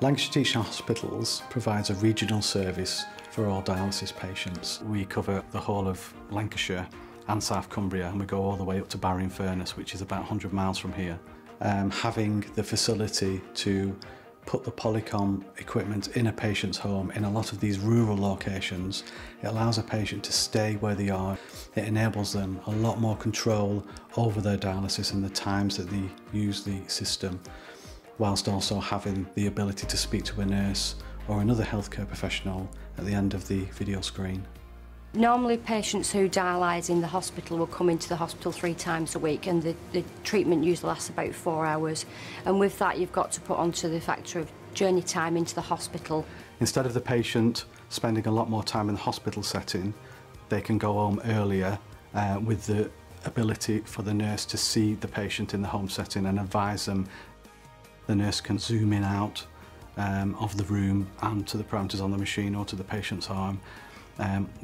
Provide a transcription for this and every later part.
Lancashire Teaching Hospitals provides a regional service for all dialysis patients. We cover the whole of Lancashire and South Cumbria, and we go all the way up to Barry-in-Furness, which is about 100 miles from here. Having the facility to put the Polycom equipment in a patient's home in a lot of these rural locations, it allows a patient to stay where they are. It enables them a lot more control over their dialysis and the times that they use the system, whilst also having the ability to speak to a nurse or another healthcare professional at the end of the video screen. Normally patients who dialyse in the hospital will come into the hospital 3 times a week, and the treatment usually lasts about 4 hours, and with that you've got to put onto the factor of journey time into the hospital. Instead of the patient spending a lot more time in the hospital setting, they can go home earlier with the ability for the nurse to see the patient in the home setting and advise them. The nurse can zoom in out of the room and to the parameters on the machine or to the patient's arm,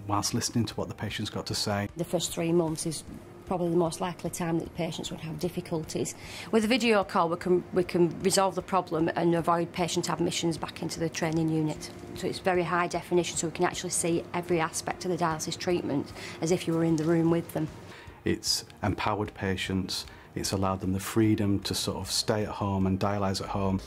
whilst listening to what the patient's got to say. The first 3 months is probably the most likely time that the patients would have difficulties. With a video call we can resolve the problem and avoid patient admissions back into the training unit. So it's very high definition, so we can actually see every aspect of the dialysis treatment as if you were in the room with them. It's empowered patients, it's allowed them the freedom to sort of stay at home and dialyse at home.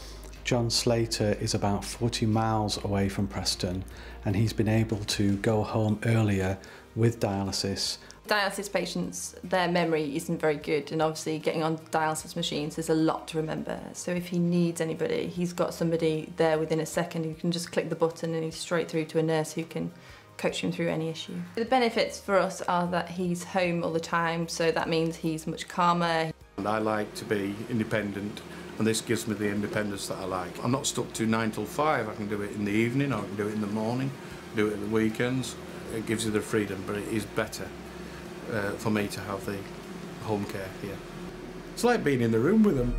John Slater is about 40 miles away from Preston, and he's been able to go home earlier with dialysis. Dialysis patients, their memory isn't very good, and obviously getting on dialysis machines, there's a lot to remember. So if he needs anybody, he's got somebody there within a second who can just click the button and he's straight through to a nurse who can coach him through any issue. The benefits for us are that he's home all the time, so that means he's much calmer. And I like to be independent, and this gives me the independence that I like. I'm not stuck to 9 till 5, I can do it in the evening, or I can do it in the morning, do it at the weekends. It gives you the freedom, but it is better for me to have the home care here. It's like being in the room with them.